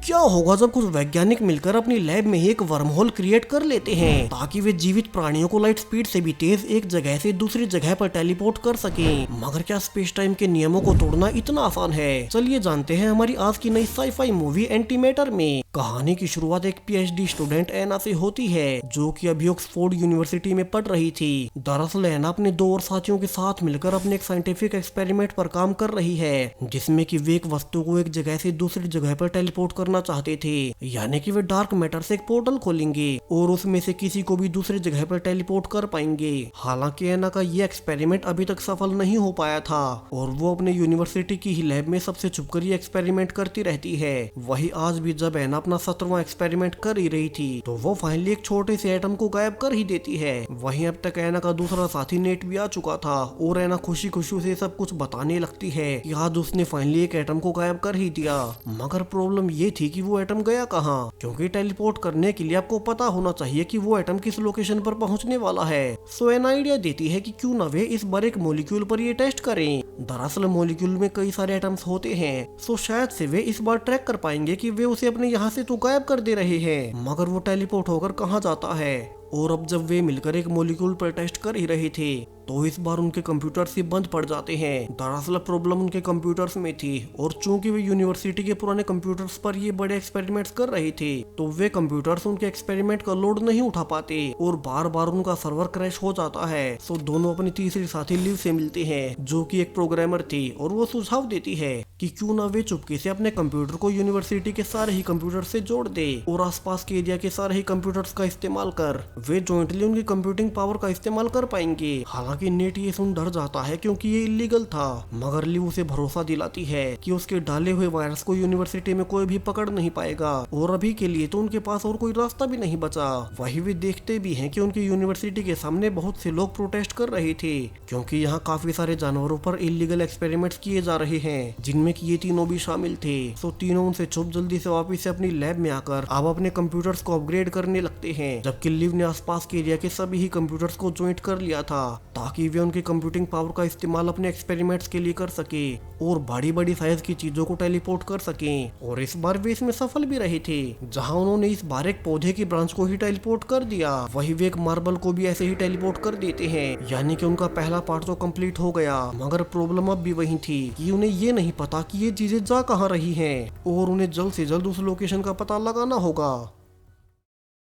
क्या होगा जब कुछ वैज्ञानिक मिलकर अपनी लैब में ही एक वर्म होल क्रिएट कर लेते हैं ताकि वे जीवित प्राणियों को लाइट स्पीड से भी तेज एक जगह से दूसरी जगह पर टेलीपोर्ट कर सकें। मगर क्या स्पेस टाइम के नियमों को तोड़ना इतना आसान है? चलिए जानते हैं हमारी आज की नई साई-फाई मूवी एंटीमेटर में। कहानी की शुरुआत एक पीएचडी स्टूडेंट एना से होती है जो कि अभी ऑक्सफोर्ड यूनिवर्सिटी में पढ़ रही थी। दरअसल एना अपने दो और साथियों के साथ मिलकर अपने एक साइंटिफिक एक्सपेरिमेंट पर काम कर रही है जिसमें कि वे एक वस्तु को एक जगह से दूसरी जगह पर टेलीपोर्ट करना चाहते थे, यानी कि वे डार्क मैटर से एक पोर्टल खोलेंगे और उसमें से किसी को भी दूसरी जगह पर टेलीपोर्ट कर पाएंगे। हालांकि एना का ये एक्सपेरिमेंट अभी तक सफल नहीं हो पाया था और वो अपने यूनिवर्सिटी की ही लैब में सबसे छुपकर ये एक्सपेरिमेंट करती रहती है। वही आज भी जब एना अपना 17वां एक्सपेरिमेंट कर ही रही थी तो वो फाइनली एक छोटे से एटम को गायब कर ही देती है। वहीं अब तक एना का दूसरा साथी नेट भी आ चुका था और एना खुशी खुशी से सब कुछ बताने लगती है कि आज उसने फाइनली एक एटम को गायब कर ही दिया। मगर प्रॉब्लम ये थी कि वो एटम गया कहाँ, क्योंकि टेलीपोर्ट करने के लिए आपको पता होना चाहिए कि वो एटम किस लोकेशन पर पहुंचने वाला है। सो एना आइडिया देती है कि क्यों ना वे इस बार एक मॉलिक्यूल पर ये टेस्ट करें। दरअसल मॉलिक्यूल में कई सारे एटम्स होते हैं, सो शायद से वे इस बार ट्रैक कर पाएंगे कि वे उसे अपने यहाँ से तो गायब कर दे रहे हैं मगर वो टेलीपोर्ट होकर कहाँ जाता है। और अब जब वे मिलकर एक मॉलिक्यूल पर टेस्ट कर ही रहे थे तो इस बार उनके कंप्यूटर्स ही बंद पड़ जाते हैं। दरअसल प्रॉब्लम उनके कंप्यूटर्स में थी और चूंकि वे यूनिवर्सिटी के पुराने कंप्यूटर्स पर ये बड़े एक्सपेरिमेंट्स कर रहे थे तो वे कंप्यूटर्स उनके एक्सपेरिमेंट का लोड नहीं उठा पाते और बार बार उनका सर्वर क्रैश हो जाता है। सो दोनों अपनी तीसरी साथी लिव से मिलते हैं जो कि एक प्रोग्रामर थी और वो सुझाव देती है कि क्यों ना वे चुपके से अपने कंप्यूटर को यूनिवर्सिटी के सारे ही कंप्यूटर से जोड़ दे और आसपास के एरिया के सारे ही कंप्यूटर्स का इस्तेमाल कर वे जॉइंटली उनकी कंप्यूटिंग पावर का इस्तेमाल कर पाएंगे। हालांकि नेट ये सुन डर जाता है क्योंकि ये इलीगल था, मगर लिव उसे भरोसा दिलाती है कि उसके डाले हुए वायरस को यूनिवर्सिटी में कोई भी पकड़ नहीं पाएगा और अभी के लिए तो उनके पास और कोई रास्ता भी नहीं बचा। वही वे देखते भी हैं कि उनकी यूनिवर्सिटी के सामने बहुत से लोग प्रोटेस्ट कर रहे थे क्योंकि यहाँ काफी सारे जानवरों पर इलीगल एक्सपेरिमेंट्स किए जा रहे हैं जिनमें कि ये तीनों भी शामिल थे। सो तीनों उनसे चुप जल्दी से वापस से अपनी लैब में आकर अब अपने कंप्यूटर्स को अपग्रेड करने लगते हैं, जबकि लिव ने आसपास के एरिया के सभी ही कंप्यूटर्स को ज्वाइंट कर लिया था ताकि वे उनकी कंप्यूटिंग पावर का इस्तेमाल अपने एक्सपेरिमेंट्स के लिए कर सके और बड़ी बड़ी साइज की चीजों को टेलीपोर्ट कर सकें। और इस बार वे इसमें सफल भी रहे थे, जहां उन्होंने इस बार एक पौधे की ब्रांच को ही टेलीपोर्ट कर दिया। वही वे एक मार्बल को भी ऐसे ही टेलीपोर्ट कर देते हैं, यानी कि उनका पहला पार्ट तो कंप्लीट हो गया। मगर प्रॉब्लम अब भी वही थी कि उन्हें ये नहीं पता कि ये चीजें जा कहाँ रही हैं और उन्हें जल्द से जल्द उस लोकेशन का पता लगाना होगा।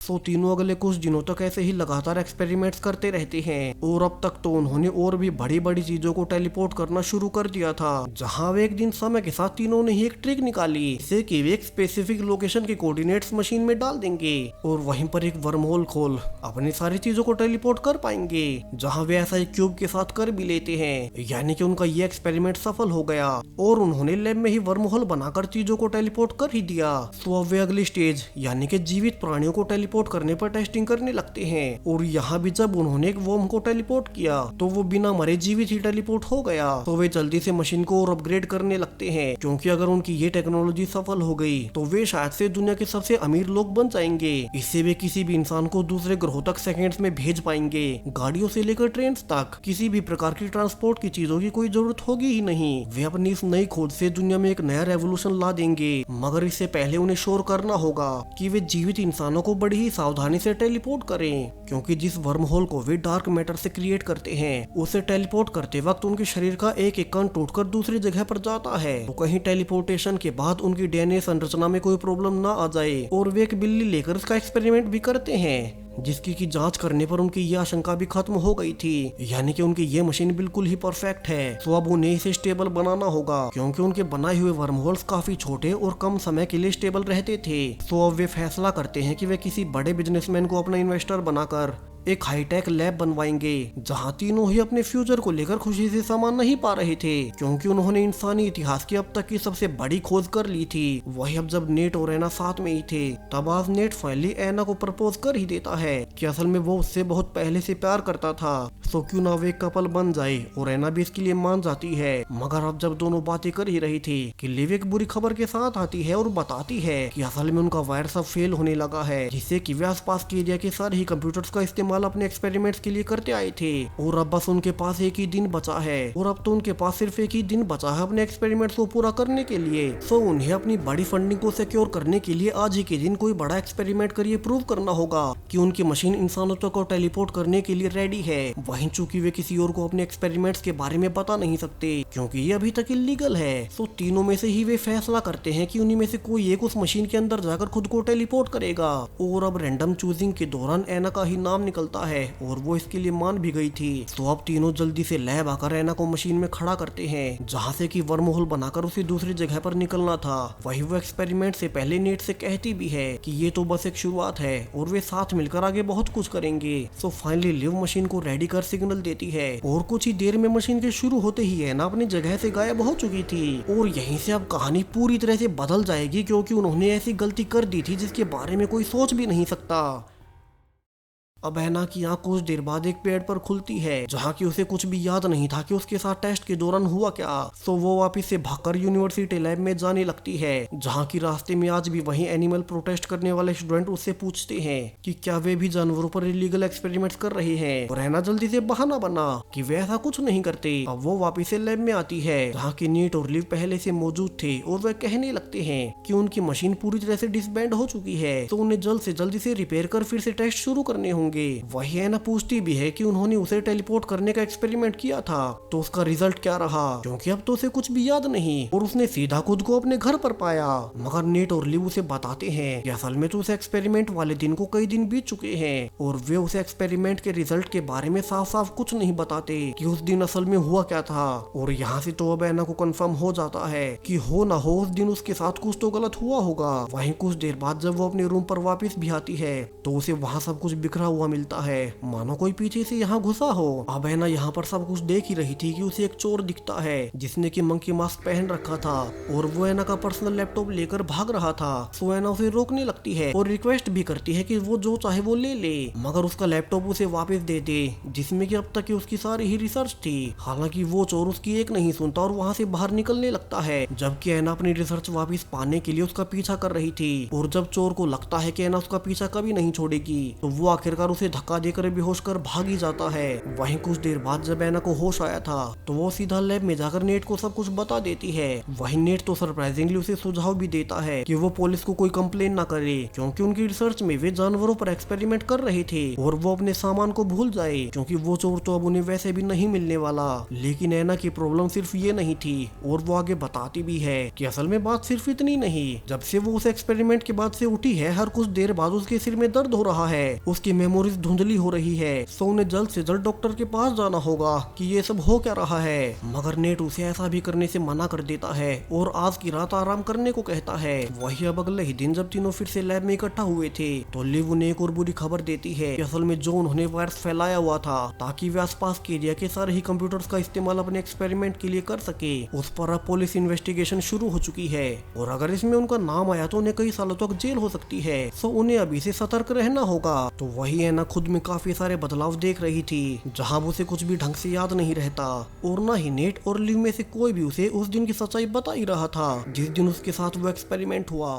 सो तीनों अगले कुछ दिनों तक ऐसे ही लगातार एक्सपेरिमेंट्स करते रहते हैं और अब तक तो उन्होंने और भी बड़ी बड़ी चीजों को टेलीपोर्ट करना शुरू कर दिया था, जहां वे एक दिन समय के साथ तीनों ने ही एक ट्रिक निकाली जिससे कि वे एक स्पेसिफिक लोकेशन के कोऑर्डिनेट्स मशीन में डाल देंगे और वहीं पर एक वर्म होल खोल अपनी सारी चीजों को टेलीपोर्ट कर पाएंगे, जहाँ वे ऐसा एक क्यूब के साथ कर भी लेते हैं। यानी कि उनका ये एक्सपेरिमेंट सफल हो गया और उन्होंने लैब में ही वर्म होल बनाकर चीजों को टेलीपोर्ट कर ही दिया। सो अब वे अगली स्टेज यानी कि जीवित प्राणियों को टेलीपोर्ट करने पर टेस्टिंग करने लगते हैं और यहाँ भी जब उन्होंने एक वर्म को टेलीपोर्ट किया तो वो बिना मरे जीवित ही टेलीपोर्ट हो गया। तो वे जल्दी से मशीन को और अपग्रेड करने लगते हैं क्योंकि अगर उनकी ये टेक्नोलॉजी सफल हो गई तो वे शायद से दुनिया के सबसे अमीर लोग बन जाएंगे। इससे वे किसी भी इंसान को दूसरे ग्रहों तक सेकेंड्स में भेज पाएंगे, गाड़ियों से लेकर ट्रेन तक किसी भी प्रकार की ट्रांसपोर्ट की चीजों की कोई जरूरत होगी ही नहीं। वे अपनी इस नई खोज से दुनिया में एक नया रेवोल्यूशन ला देंगे, मगर इससे पहले उन्हें श्योर करना होगा कि वे जीवित इंसानों को बड़ी ही सावधानी से टेलीपोर्ट करें, क्योंकि जिस वर्म होल को वे डार्क मैटर से क्रिएट करते हैं उसे टेलीपोर्ट करते वक्त उनके शरीर का एक एक कण टूटकर दूसरी जगह पर जाता है। तो कहीं टेलीपोर्टेशन के बाद उनकी डीएनए संरचना में कोई प्रॉब्लम ना आ जाए और वे एक बिल्ली लेकर उसका एक्सपेरिमेंट भी करते हैं, जिसकी की जांच करने पर उनकी यह आशंका भी खत्म हो गई थी, यानी कि उनकी ये मशीन बिल्कुल ही परफेक्ट है। तो अब उन्हें इसे स्टेबल बनाना होगा क्योंकि उनके बनाए हुए वर्म होल्स काफी छोटे और कम समय के लिए स्टेबल रहते थे। तो अब वे फैसला करते हैं कि वे किसी बड़े बिजनेसमैन को अपना इन्वेस्टर बनाकर एक हाईटेक लैब बनवाएंगे, जहां तीनों ही अपने फ्यूचर को लेकर खुशी से सामान नहीं पा रहे थे क्योंकि उन्होंने इंसानी इतिहास की अब तक की सबसे बड़ी खोज कर ली थी। वही अब जब नेट और एना साथ में ही थे तब आज नेट फाइनली एना को प्रपोज कर ही देता है कि असल में वो उससे बहुत पहले से प्यार करता था, सो क्यों ना वे कपल बन जाए और एना भी इसके लिए मान जाती है। मगर अब जब दोनों बातें कर ही रही थी कि लिव एक बुरी खबर के साथ आती है और बताती है कि असल में उनका वायरस अब फेल होने लगा है, जिससे कि वे आसपास के एरिया के सारे ही कंप्यूटर्स का इस्तेमाल इस्तेमाल अपने एक्सपेरिमेंट्स के लिए करते आए थे और अब बस उनके पास एक ही दिन बचा है और अब तो उनके पास सिर्फ एक ही दिन बचा है अपने एक्सपेरिमेंट्स को पूरा करने के लिए। सो उन्हें अपनी बड़ी फंडिंग को सिक्योर करने के लिए आज ही के दिन कोई बड़ा एक्सपेरिमेंट कर ये प्रूव करना होगा कि उनकी मशीन इंसानों तक को टेलीपोर्ट करने के लिए रेडी है। वहीं चूंकि वे किसी और को अपने एक्सपेरिमेंट्स के बारे में बता नहीं सकते क्योंकि ये अभी तक इलीगल है। सो तीनों में से ही वे फैसला करते हैं कि उन्हीं में से कोई एक उस मशीन के अंदर जाकर खुद को टेलीपोर्ट करेगा और अब रैंडम चूजिंग के दौरान एना का ही नाम निकलता है और वो इसके लिए मान भी गई थी। तो अब तीनों जल्दी से लैब आकर एना को मशीन में खड़ा करते हैं जहाँ से कि वर्म होल बनाकर उसे दूसरी जगह पर निकलना था। वही वो एक्सपेरिमेंट से पहले नेट से कहती भी है कि ये तो बस एक शुरुआत है और वे साथ मिलकर आगे बहुत कुछ करेंगे। सो फाइनली लिव मशीन को रेडी कर सिग्नल देती है और कुछ ही देर में मशीन के शुरू होते ही एना अपनी जगह से गायब हो चुकी थी और यहीं से अब कहानी पूरी तरह से बदल जाएगी क्योंकि उन्होंने ऐसी गलती कर दी थी जिसके बारे में कोई सोच भी नहीं सकता। अब एना की आंख कुछ देर बाद एक पेड़ पर खुलती है जहाँ की उसे कुछ भी याद नहीं था कि उसके साथ टेस्ट के दौरान हुआ क्या। सो वो वापिस से भागकर यूनिवर्सिटी लैब में जाने लगती है जहाँ की रास्ते में आज भी वही एनिमल प्रोटेस्ट करने वाले स्टूडेंट उससे पूछते हैं कि क्या वे भी जानवरों पर इलीगल एक्सपेरिमेंट्स कर रहे हैं और एना जल्दी से बहाना बना कि वे ऐसा कुछ नहीं करते। अब वो वापिस से लैब में आती है जहाँ की नीट और लिव पहले से मौजूद थे और वे कहने लगते हैं कि उनकी मशीन पूरी तरह से डिसबैंड हो चुकी है तो उन्हें जल्द से जल्दी से रिपेयर कर फिर से टेस्ट शुरू करने होंगे। वही एना पूछती भी है कि उन्होंने उसे टेलीपोर्ट करने का एक्सपेरिमेंट किया था तो उसका रिजल्ट क्या रहा क्योंकि अब तो उसे कुछ भी याद नहीं और उसने सीधा खुद को अपने घर पर पाया। मगर नेट और लिव उसे बताते हैं कि असल में तो उस एक्सपेरिमेंट वाले दिन को कई दिन बीत चुके हैं और वे उस एक्सपेरिमेंट के रिजल्ट के बारे में साफ साफ कुछ नहीं बताते कि उस दिन असल में हुआ क्या था। और यहाँ से तो अब एना को कंफर्म हो जाता है कि हो ना हो उस दिन उसके साथ कुछ तो गलत हुआ होगा। वहीं कुछ देर बाद जब वो अपने रूम पर वापस भी आती है तो उसे वहाँ सब कुछ बिखरा हुआ मिलता है मानो कोई पीछे से यहाँ घुसा हो। अब एना यहाँ पर सब कुछ देख ही रही थी कि उसे एक चोर दिखता है जिसने कि मंकी मास्क पहन रखा था और वो एना का पर्सनल लैपटॉप लेकर भाग रहा था। सो एना उसे रोकने लगती है और रिक्वेस्ट भी करती है कि वो जो चाहे वो ले ले मगर उसका लैपटॉप उसे वापस दे दे जिसमें कि अब तक की उसकी सारी ही रिसर्च थी। हालांकि वो चोर उसकी एक नहीं सुनता और वहाँ से बाहर निकलने लगता है जबकि एना अपनी रिसर्च वापस पाने के लिए उसका पीछा कर रही थी। और जब चोर को लगता है कि एना उसका पीछा कभी नहीं छोड़ेगी तो वो आखिरकार उसे धक्का देकर बेहोश कर भाग ही जाता है। वहीं कुछ देर बाद जब एना को होश आया था तो वो सीधा लैब में जाकर नेट को सब कुछ बता देती है। वहीं नेट तो सरप्राइजिंगली उसे सुझाव भी देता है कि वो पुलिस को कोई कंप्लेन ना करे क्योंकि उनकी रिसर्च में वे जानवरों पर एक्सपेरिमेंट कर रहे थे और वो अपने सामान को भूल जाए क्योंकि वो चोर तो अब उन्हें वैसे भी नहीं मिलने वाला। लेकिन एना की प्रॉब्लम सिर्फ ये नहीं थी और वो आगे बताती भी है कि असल में बात सिर्फ इतनी नहीं, जब से वो उस एक्सपेरिमेंट के बाद से उठी है हर कुछ देर बाद उसके सिर में दर्द हो रहा है, उसकी मेमोरीज धुंधली हो रही है। सो उन्हें जल्द से जल्द डॉक्टर के पास जाना होगा कि ये सब हो क्या रहा है। मगर नेट उसे ऐसा भी करने से मना कर देता है और आज की रात आराम करने को कहता है। वही अब अगले ही दिन जब तीनों फिर से लैब में इकट्ठा हुए थे तो लिव उन्हें एक और बुरी खबर देती है कि असल में जो उन्होंने वायरस फैलाया हुआ था ताकि वे आसपास के एरिया के सारे ही कंप्यूटर्स का इस्तेमाल अपने एक्सपेरिमेंट के लिए कर सके, उस पर अब पुलिस इन्वेस्टिगेशन शुरू हो चुकी है और अगर इसमें उनका नाम आया तो उन्हें कई सालों तक जेल हो सकती है। सो उन्हें अभी से सतर्क रहना होगा। तो वही एना खुद में काफी सारे बदलाव देख रही थी जहां उसे कुछ भी ढंग से याद नहीं रहता और ना ही नेट और लिव में से कोई भी उसे उस दिन की सच्चाई बता ही रहा था जिस दिन उसके साथ वो एक्सपेरिमेंट हुआ।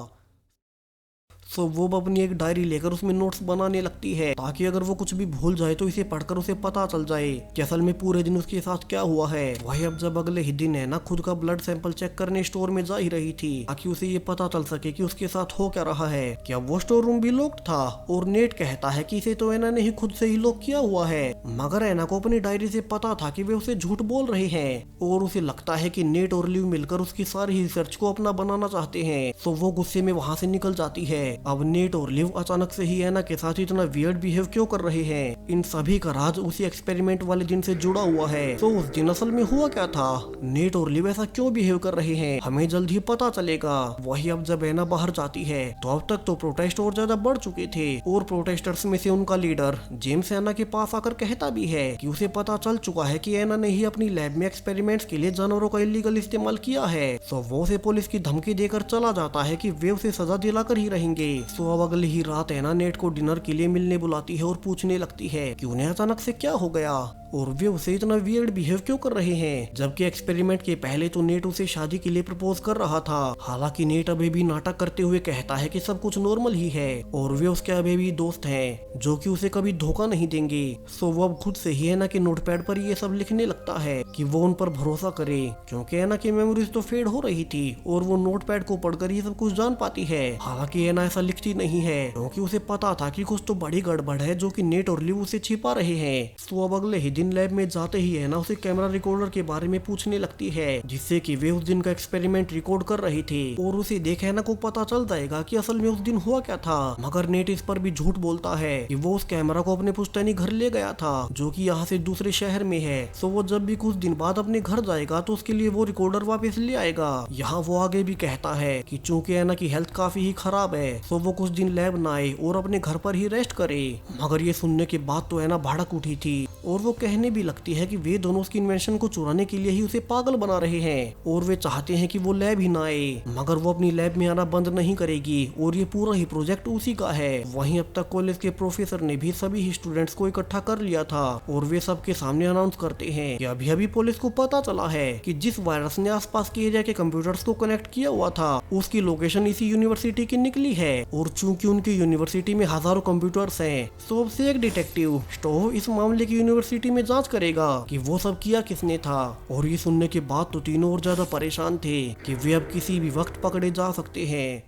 सो वो अपनी एक डायरी लेकर उसमें नोट्स बनाने लगती है ताकि अगर वो कुछ भी भूल जाए तो इसे पढ़कर उसे पता चल जाए कि असल में पूरे दिन उसके साथ क्या हुआ है। वही अब जब अगले ही दिन है ना खुद का ब्लड सैंपल चेक करने स्टोर में जा ही रही थी ताकि उसे ये पता चल सके कि उसके साथ हो क्या रहा है। क्या वो स्टोर रूम भी लॉक्ड था और नेट कहता है कि इसे तो एना ने ही खुद से ही लॉक किया हुआ है, मगर एना को अपनी डायरी से पता था कि वे उसे झूठ बोल रहे हैं और उसे लगता है कि नेट और लिव मिलकर उसकी सारी रिसर्च को अपना बनाना चाहते हैं। तो वो गुस्से में वहाँ से निकल जाती है। अब नेट और लिव अचानक से ही एना के साथ इतना वियर्ड बिहेव क्यों कर रहे हैं, इन सभी का राज उसी एक्सपेरिमेंट वाले दिन से जुड़ा हुआ है। तो उस दिन असल में हुआ क्या था, नेट और लिव ऐसा क्यों बिहेव कर रहे हैं, हमें जल्द ही पता चलेगा। वही अब जब एना बाहर जाती है तो अब तक तो प्रोटेस्ट और ज्यादा बढ़ चुके थे और प्रोटेस्टर्स में से उनका लीडर जेम्स एना के पास आकर कहता भी है कि उसे पता चल चुका है कि एना ने ही अपनी लैब में एक्सपेरिमेंट्स के लिए जानवरों का इलीगल इस्तेमाल किया है। तो वो उसे पुलिस की धमकी देकर चला जाता है कि वे उसे सजा दिलाकर ही रहेंगे। तो अब अगली ही रात एना नेट को डिनर के लिए मिलने बुलाती है और पूछने लगती है कि उन्हें अचानक से क्या हो गया। और वे उसे इतना वियर्ड बिहेव क्यों कर रहे हैं, जबकि एक्सपेरिमेंट के पहले तो नेट उसे शादी के लिए प्रपोज कर रहा था। हालांकि नेट अभी भी नाटक करते हुए कहता है कि सब कुछ नॉर्मल ही है और वे उसके अभी भी दोस्त हैं जो कि उसे कभी धोखा नहीं देंगे। सो वो अब खुद से ही एना के नोटपैड पर ये सब लिखने लगता है कि वो उन पर भरोसा करे, क्योंकि एना की मेमोरीज तो फेड हो रही थी और वो नोटपैड को पढ़कर ये सब कुछ जान पाती है। हालांकि एना ऐसा लिखती नहीं है क्योंकि उसे पता था कि कुछ तो बड़ी गड़बड़ है जो कि नेट और लिव उसे छिपा रहे हैं। सो अब अगले ही दिन लैब में जाते ही एना उसे कैमरा रिकॉर्डर के बारे में पूछने लगती है, जिससे कि वे उस दिन का एक्सपेरिमेंट रिकॉर्ड कर रही थी और उसे देख एना को पता चल जाएगा कि असल में उस दिन हुआ क्या था। मगर नेट इस पर भी झूठ बोलता है कि वो उस कैमरा को अपने पुश्तैनी घर ले गया था जो कि यहाँ से दूसरे शहर में है। सो वो जब भी कुछ दिन बाद अपने घर जाएगा तो उसके लिए वो रिकॉर्डर वापस ले आएगा। यहाँ वो आगे भी कहता है कि चूंकि एना की हेल्थ काफी ही खराब है सो वो कुछ दिन लैब न आए और अपने घर पर ही रेस्ट करे। मगर ये सुनने के बाद तो एना भड़क उठी थी और वो कहने भी लगती है कि वे दोनों उसकी इन्वेंशन को चुराने के लिए ही उसे पागल बना रहे हैं और वे चाहते हैं कि वो लैब ही ना आए। मगर वो अपनी लैब में आना बंद नहीं करेगी और ये पूरा ही प्रोजेक्ट उसी का है। वहीं अब तक कॉलेज के प्रोफेसर ने भी सभी ही स्टूडेंट्स को इकट्ठा कर लिया था और वे सबके सामने अनाउंस करते हैं कि अभी अभी पुलिस को पता चला है कि जिस वायरस ने आसपास के एरिया के कंप्यूटर्स को कनेक्ट किया हुआ था उसकी लोकेशन इसी यूनिवर्सिटी की निकली है। और चूंकि उनकी यूनिवर्सिटी में हजारों कंप्यूटर्स हैं तो अब से एक डिटेक्टिव स्टोव इस मामले की यूनिवर्सिटी में जांच करेगा कि वो सब किया किसने था। और ये सुनने के बाद तो तीनों और ज्यादा परेशान थे कि वे अब किसी भी वक्त पकड़े जा सकते हैं।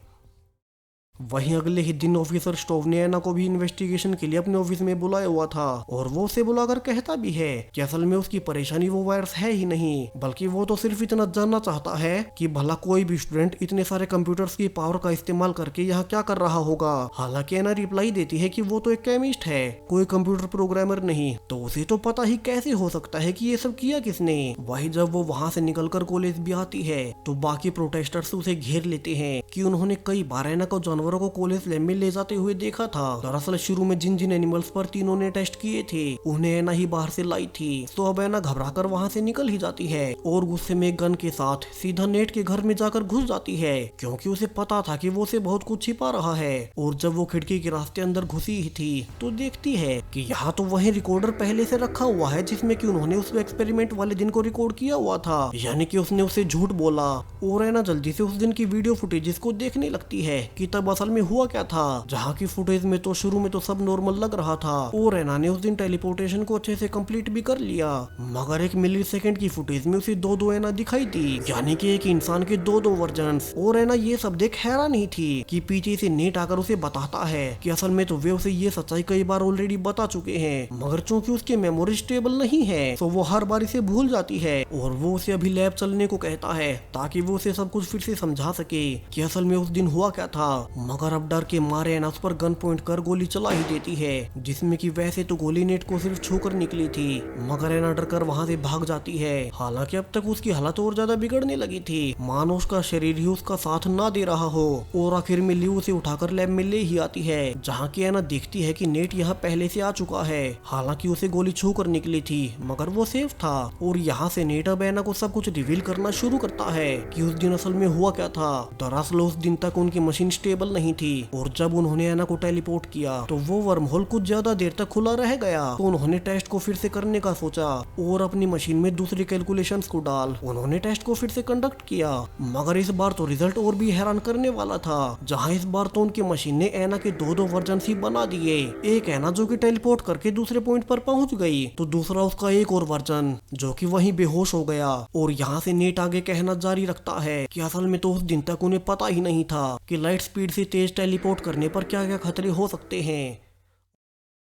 वहीं अगले ही दिन ऑफिसर स्टोव ने एना को भी इन्वेस्टिगेशन के लिए अपने ऑफिस में बुलाया हुआ था और वो उसे बुलाकर कहता भी है कि असल में उसकी परेशानी वो वायरस है ही नहीं, बल्कि वो तो सिर्फ इतना जानना चाहता है कि भला कोई भी स्टूडेंट इतने सारे कंप्यूटर्स की पावर का इस्तेमाल करके यहाँ क्या कर रहा होगा। हालांकि एना रिप्लाई देती है कि वो तो एक केमिस्ट है, कोई कंप्यूटर प्रोग्रामर नहीं, तो उसे तो पता ही कैसे हो सकता है कि ये सब किया किसने। वही जब वो वहाँ से निकलकर कॉलेज भी आती है तो बाकी प्रोटेस्टर्स उसे घेर लेते हैं कि उन्होंने कई बार एना को जानवरों को कॉलेज लैब में ले जाते हुए देखा था। दरअसल शुरू में जिन जिन एनिमल्स पर तीनों ने टेस्ट किए थे उन्हें एना ही बाहर से लाई थी। तो अब एना घबराकर वहां से निकल ही जाती है और गुस्से में गन के साथ सीधा नेट के घर में जाकर घुस जाती है, क्योंकि उसे पता था कि वो उसे बहुत कुछ छिपा रहा है। और जब वो खिड़की के रास्ते अंदर घुसी ही थी तो देखती है कि यहाँ तो वही रिकॉर्डर पहले से रखा हुआ है जिसमें कि उन्होंने उस एक्सपेरिमेंट वाले दिन को रिकॉर्ड किया हुआ था, यानी कि उसने उसे झूठ बोला। और एना जल्दी से उस दिन की वीडियो फुटेजेस को देखने लगती है कि तब असल में हुआ क्या था, जहाँ की फुटेज में तो शुरू में तो सब नॉर्मल लग रहा था और एना ने उस दिन टेलीपोर्टेशन को अच्छे से कंप्लीट भी कर लिया। मगर 1 मिलीसेकंड की फुटेज में उसे दो एना दिखाई दी, यानी कि एक इंसान के दो वर्जन्स। और एना ये सब देख हैरान ही थी कि पीछे से नेट आकर उसे बताता है कि असल में तो वे उसे ये सच्चाई कई बार ऑलरेडी बता चुके हैं, मगर चूंकि उसकी मेमोरी स्टेबल नहीं है तो वो हर बार इसे भूल जाती है। और वो उसे अभी लैब चलने को कहता है ताकि वो उसे सब कुछ फिर से समझा सके कि असल में उस दिन हुआ क्या था। मगर अब डर के मारे एना उस पर गन पॉइंट कर गोली चला ही देती है, जिसमें कि वैसे तो गोली नेट को सिर्फ छूकर निकली थी, मगर एना डर कर वहाँ से भाग जाती है। हालांकि अब तक उसकी हालत और ज्यादा बिगड़ने लगी थी, मानो उसका शरीर ही उसका साथ ना दे रहा हो। और आखिर में लिव उसे उठाकर लैब में ले ही आती है, जहाँ की एना देखती है कि नेट यहाँ पहले से आ चुका है। हालांकि उसे गोली छू कर निकली थी मगर वो सेफ था। और यहाँ से नेट अब एना को सब कुछ रिवील करना शुरू करता है कि उस दिन असल में हुआ क्या था। दरअसल उस दिन तक उनकी मशीन स्टेबल नहीं थी और जब उन्होंने एना को टेलीपोर्ट किया तो वो वर्म होल कुछ ज्यादा देर तक खुला रह गया। तो उन्होंने टेस्ट को फिर से करने का सोचा और अपनी मशीन में दूसरी कैलकुलेशंस को डाल उन्होंने टेस्ट को फिर से कंडक्ट किया। मगर इस बार तो रिजल्ट और भी हैरान करने वाला था, जहां इस बार तो उनकी मशीन ने एना के दो वर्जन ही बना दिए। एक एना जो कि टेलीपोर्ट करके दूसरे पॉइंट पर पहुंच गई, तो दूसरा उसका एक और वर्जन जो कि वहीं बेहोश हो गया। और यहाँ से नेट आगे कहना जारी रखता है कि असल में तो उस दिन तक उन्हें पता ही नहीं था कि लाइट स्पीड से तेज टेलीपोर्ट करने पर क्या क्या खतरे हो सकते हैं।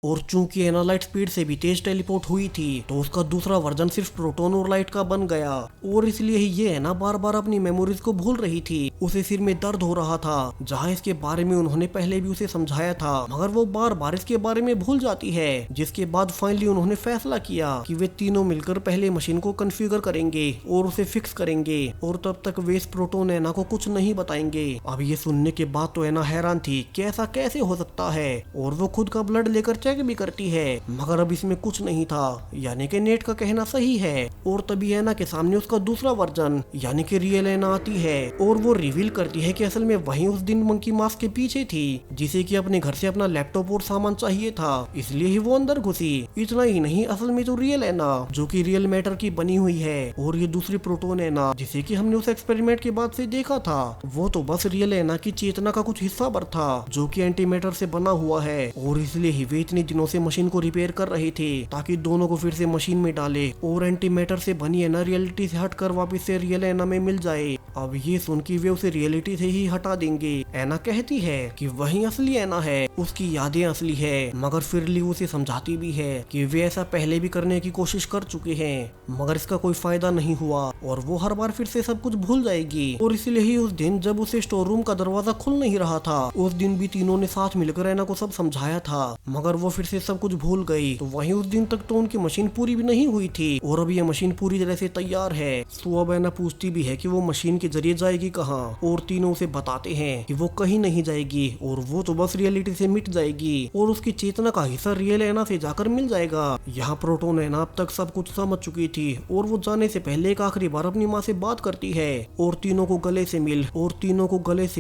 और चूंकि एना लाइट स्पीड से भी तेज टेलीपोर्ट हुई थी तो उसका दूसरा वर्जन सिर्फ प्रोटॉन और लाइट का बन गया, और इसलिए ही ये एना बार बार अपनी मेमोरीज को भूल रही थी। उसे सिर में दर्द हो रहा था, जहाँ इसके बारे में उन्होंने पहले भी उसे समझाया था, मगर वो बार बार इसके बारे में भूल जाती है। जिसके बाद फाइनली उन्होंने फैसला किया कि वे तीनों मिलकर पहले मशीन को कॉन्फ़िगर करेंगे और उसे फिक्स करेंगे, और तब तक वे इस प्रोटॉन एना को कुछ नहीं बताएंगे। अब ये सुनने के बाद तो एना हैरान थी कि ऐसा कैसे हो सकता है, और वो खुद का ब्लड लेकर चेक भी करती है, मगर अब इसमें कुछ नहीं था, यानी कि नेट का कहना सही है। और तभी एना के सामने उसका दूसरा वर्जन यानी कि रियल एना आती है और वो रिवील करती है कि असल में वही उस दिन मंकी मास्क के पीछे थी, जिसे कि अपने घर से अपना लैपटॉप और सामान चाहिए था, इसलिए ही वो अंदर घुसी। इतना ही नहीं, असल में जो रियल एना जो कि रियल मैटर की बनी हुई है, और ये दूसरी प्रोटोन एना जिसे कि हमने उस एक्सपेरिमेंट के बाद से देखा था, वो तो बस रियल एना की चेतना का कुछ हिस्सा भर था जो कि एंटी मैटर से बना हुआ है, और इसलिए ही वे इतने दिनों से मशीन को रिपेयर कर रहे थे ताकि दोनों को फिर से मशीन में डाले और एंटी मैटर से बनी एना रियलिटी से हटकर वापस से रियल एना में मिल जाए। अब ये सुन के वे उसे रियलिटी से ही हटा देंगे। एना कहती है कि वही असली एना है, उसकी यादें असली है, मगर फिर ली उसे समझाती भी है कि वे ऐसा पहले भी करने की कोशिश कर चुके हैं, मगर इसका कोई फायदा नहीं हुआ और वो हर बार फिर से सब कुछ भूल जाएगी। और इसलिए ही उस दिन जब उसे स्टोर रूम का दरवाजा खुल नहीं रहा था, उस दिन भी तीनों ने साथ मिलकर एना को सब समझाया था, मगर वो फिर से सब कुछ भूल गई। तो वहीं उस दिन तक तो उनकी मशीन पूरी भी नहीं हुई थी और अब ये मशीन पूरी तरह से तैयार है। तो अब एना पूछती भी है कि वो मशीन के जरिए जाएगी कहाँ, और तीनों उसे बताते हैं कि वो कहीं नहीं जाएगी और वो तो बस रियलिटी से मिट जाएगी और उसकी चेतना का हिस्सा रियल एना से जाकर मिल जाएगा। यहाँ प्रोटोन एना अब तक सब कुछ समझ चुकी थी और वो जाने से पहले एक आखिरी बार अपनी माँ से बात करती है और तीनों को गले से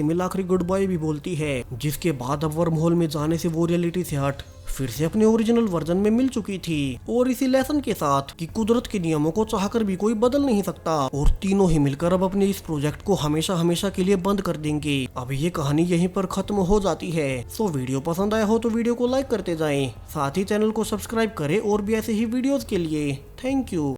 मिल आखिरी गुड बाय भी बोलती है, जिसके बाद अब वर्म होल में जाने से वो रियलिटी से हट फिर से अपने ओरिजिनल वर्जन में मिल चुकी थी। और इसी लेसन के साथ कि कुदरत के नियमों को चाहकर भी कोई बदल नहीं सकता, और तीनों ही मिलकर अब अपने इस प्रोजेक्ट को हमेशा हमेशा के लिए बंद कर देंगे। अब ये कहानी यहीं पर खत्म हो जाती है। सो वीडियो पसंद आया हो तो वीडियो को लाइक करते जाएं, साथ ही चैनल को सब्सक्राइब करें और भी ऐसे ही वीडियोस के लिए। Thank you.